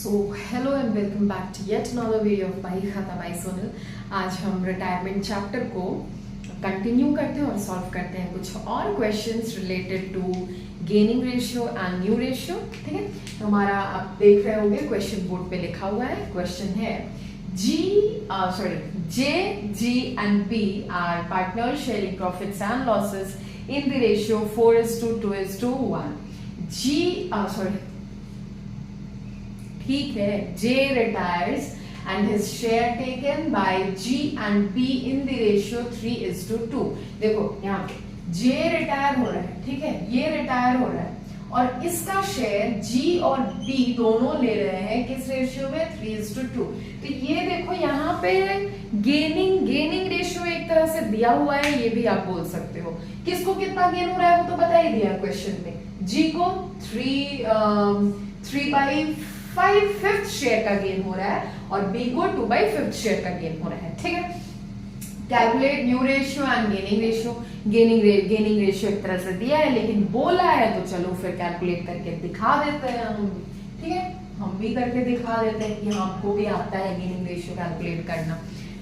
So hello and welcome back to yet another video of Bahi Khata bye Sonal. आज हम retirement chapter को continue करते हैं और सॉल्व करते हैं कुछ और questions related to gaining ratio and new ratio. ठीक है, तो हमारा आप देख रहे होंगे क्वेश्चन बोर्ड पे लिखा हुआ है। क्वेश्चन है J, G and P are partners sharing profits and losses in the ratio 4:2:1. ठीक है, J retires and his share taken by G and P in the ratio 3:2। देखो यहाँ पे J रिटायर हो रहा है, ठीक है, ये रिटायर हो रहा है और इसका शेयर G और P दोनों ले रहे हैं किस रेशियो में 3:2। तो ये देखो यहाँ पे गेनिंग रेशियो एक तरह से दिया हुआ है, ये भी आप बोल सकते हो। किसको कितना गेन हो रहा है वो तो बता ही दिया क्वेश्चन में। G को 3/5 शेयर का गेन हो रहा है और B को 2/5 शेयर का गेन हो रहा है। ठीक है, calculate new ratio and gaining ratio. Gaining ratio एक तरह से दिया है लेकिन बोला है तो चलो फिर कैलकुलेट करके दिखा देते हैं हम। ठीक है, हम भी करके दिखा देते हैं कि हमको भी आता है गेनिंग रेशियो कैलकुलेट करना।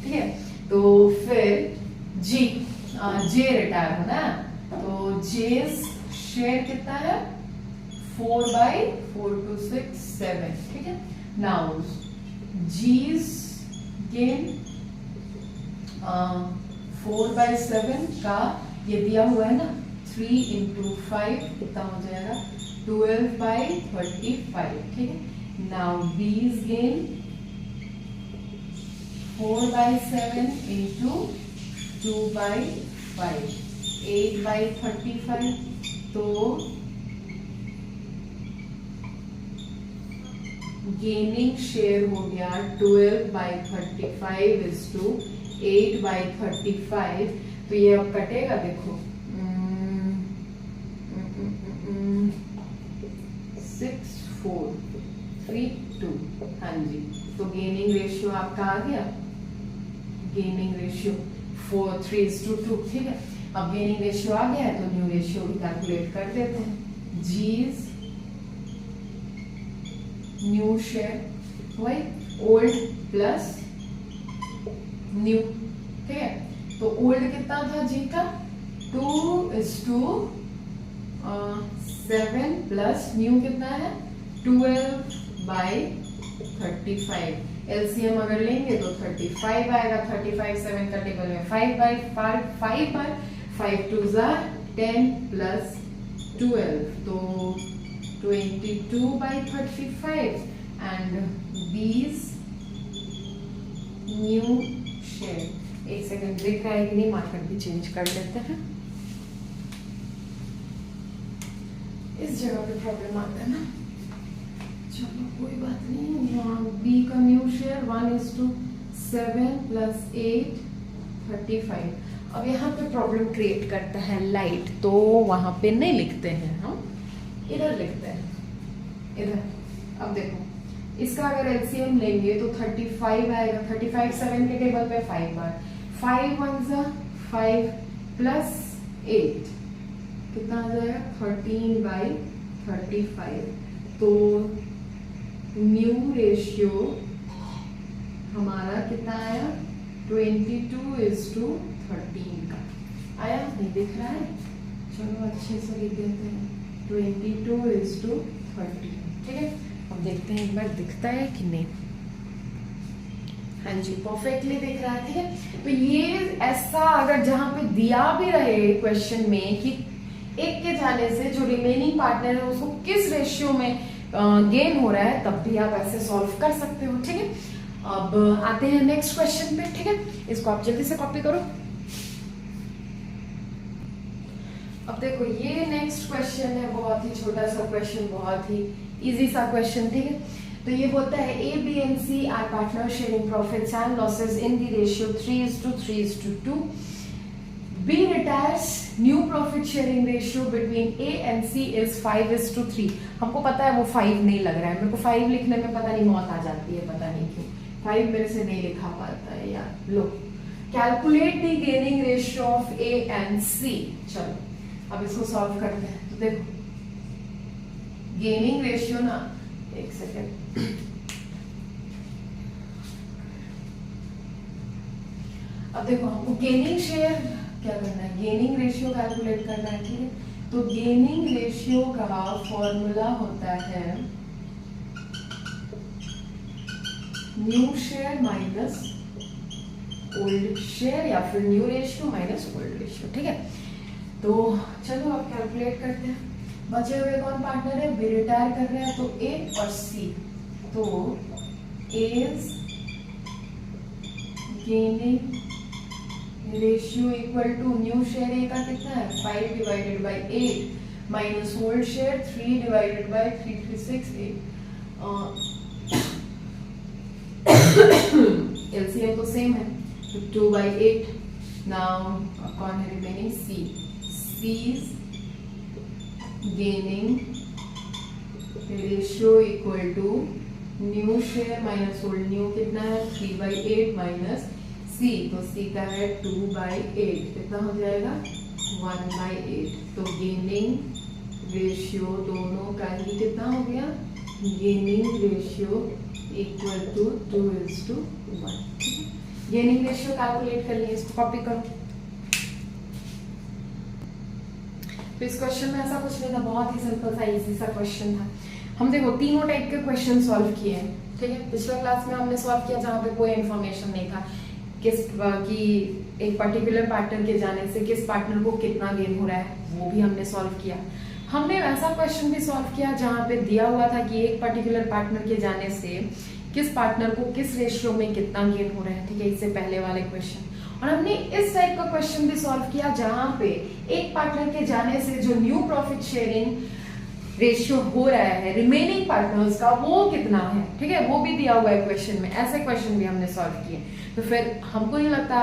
ठीक है, तो फिर जे रिटायर होना है तो जे शेयर कितना है 4/4 to 6 7। ठीक है, नाउ जीज गेन 4/7 का ये दिया हुआ है ना, 3 into 5 कितना हो जाएगा 12/35। ठीक है, नाउ बीज गेन 4/7 into 2/5 8/35। तो गेनिंग शेयर हो गया 12/35 is to 8/35। तो ये अब कटेगा, देखो 6 4 3 2। हाँ जी, तो गेनिंग रेशियो आपका आ गया, गेनिंग रेशियो 3:2। ठीक है, अब गेनिंग रेशियो आ गया है तो न्यू रेशियो भी कैलकुलेट कर देते हैं। जीज न्यू शेयर वही ओल्ड प्लस न्यू। ठीक है, तो ओल्ड कितना था जी का 2:7 प्लस न्यू कितना है 12/35। एलसीएम अगर लेंगे तो 35 आएगा। 35 7 का टेबल में 5/5 पर 5 2s are 10 प्लस 12 तो 22/35 and these new share। एक सेकंड दिख रहा है कि नहीं, मार्कर भी चेंज कर लेते हैं। इस जगह पे प्रॉब्लम आता है ना, चलो कोई बात नहीं। यहाँ बी का न्यू शेयर 1:7 प्लस 8 35। अब यहाँ पे प्रॉब्लम क्रिएट करता है लाइट, तो वहां पे नहीं लिखते हैं हम, इधर लिखते हैं, इधर। अब देखो इसका अगर एलसीएम लेंगे तो 35 आएगा। 35 7 के टेबल पे 5 बार 5 1s are 5 प्लस 8 कितना आ जाएगा 13/35। तो न्यू रेशियो हमारा कितना आया 22:13 का आया। नहीं दिख रहा है, चलो अच्छे से लिख देते हैं 22:13। ठीक है, अब देखते हैं एक बार दिखता है कि नहीं। हाँ जी, परफेक्टली दिख रहा है। ठीक है, तो ये ऐसा अगर जहां पे दिया भी रहे क्वेश्चन में कि एक के जाने से जो रिमेनिंग पार्टनर है उसको किस रेशियो में गेन हो रहा है, तब भी आप ऐसे सॉल्व कर सकते हो। ठीक है, अब आते हैं नेक्स्ट क्वेश्चन पे। ठीक है, इसको आप जल्दी से कॉपी करो। अब देखो ये नेक्स्ट क्वेश्चन है, बहुत ही छोटा सा क्वेश्चन, बहुत ही इजी सा क्वेश्चन। ठीक है, तो ये बोलता है A B and C are partner sharing profits and losses in the ratio 3:3:2। B retires, new profit sharing ratio between A and C is 5:3। हमको पता है वो 5 नहीं लग रहा है, मेरे को 5 लिखने में पता नहीं मौत आ जाती है, पता नहीं क्यों 5 मेरे से नहीं लिखा पाता है यार। लो, calculate the gaining ratio of A and C. चलो अब इसको सॉल्व करते हैं। तो देखो गेनिंग रेशियो ना, एक सेकेंड, अब देखो हमको गेनिंग शेयर क्या करना है, गेनिंग रेशियो कैलकुलेट करना है, ठीक है। तो गेनिंग रेशियो का फॉर्मूला होता है new share minus old share या फिर new ratio minus old ratio, ठीक है। तो चलो अब कैलकुलेट करते हैं। बचे हुए कौन पार्टनर है, बी रिटायर कर रहे हैं, तो ए और सी। तो as gaining ratio equal to new share A का कितना है 5 divided by 8 minus old share 3 divided by 3368। LCM तो सेम है, तो 2/8। नाउ कौन है remaining, C. C's gaining ratio equal to new share minus old new कितना है 3/8 माइनस C, तो C का है 2/8, कितना हो जाएगा 1/8। तो गेनिंग रेशियो दोनों का ही कितना हो गया, gaining ratio equal to 2:1। Gaining ratio calculate कर लिए, इसको कॉपी करो। तो इस क्वेश्चन में ऐसा कुछ नहीं था, बहुत ही सिंपल सा इजी सा क्वेश्चन था। हम देखो तीनों टाइप के क्वेश्चन सॉल्व किए हैं, ठीक है। पिछले क्लास में हमने सॉल्व किया जहाँ पे कोई इन्फॉर्मेशन नहीं था कि एक पर्टिकुलर पार्टनर के जाने से किस पार्टनर को कितना गेन हो रहा है, वो भी हमने सॉल्व किया। हमने वैसा क्वेश्चन भी सॉल्व किया जहाँ पे दिया हुआ था कि एक पर्टिकुलर पार्टनर के जाने से किस पार्टनर को किस रेशियो में कितना गेन हो रहा है, ठीक है, इससे पहले वाले क्वेश्चन। और हमने इस टाइप का क्वेश्चन भी सॉल्व किया जहां पे एक पार्टनर के जाने से जो न्यू प्रॉफिट शेयरिंग रेशियो हो रहा है रिमेनिंग पार्टनर्स का वो कितना है, ठीक है, वो भी दिया हुआ है क्वेश्चन में। ऐसे क्वेश्चन भी हमने सॉल्व किए। तो फिर हमको नहीं लगता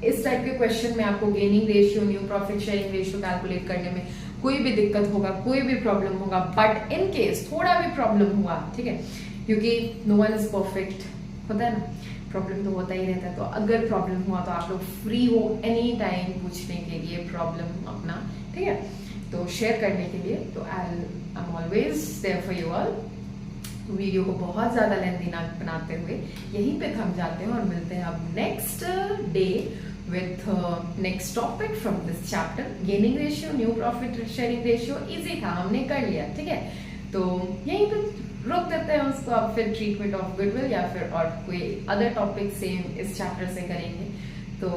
इस टाइप के क्वेश्चन में आपको gaining ratio new profit sharing ratio calculate करने में कोई भी दिक्कत होगा, कोई भी प्रॉब्लम होगा। बट इन केस थोड़ा भी प्रॉब्लम हुआ, ठीक है, क्योंकि नो वन इज परफेक्ट, होता है ना, प्रॉब्लम तो होता ही रहता है। तो अगर प्रॉब्लम हुआ तो आप लोग फ्री हो एनी टाइम पूछने के लिए प्रॉब्लम अपना, ठीक है, तो शेयर करने के लिए। तो I am always there for you all. Video को बहुत ज्यादा लेंथी ना बनाते हुए यहीं पे थम जाते हैं और मिलते हैं अब next day with next topic from this chapter. Gaining ratio new profit sharing ratio easy था, हमने कर लिया, ठीक है। तो यहीं पे रोक देते हैं उसको, अब फिर ट्रीटमेंट ऑफ गुडविल या फिर और कोई अदर टॉपिक सेम इस चैप्टर से करेंगे। तो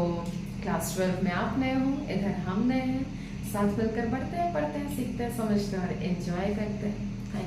क्लास 12 में आप नए हो, इधर हम नए हैं, साथ मिलकर बढ़ते हैं, पढ़ते हैं, सीखते हैं, समझते हैं और एंजॉय करते हैं। थैंक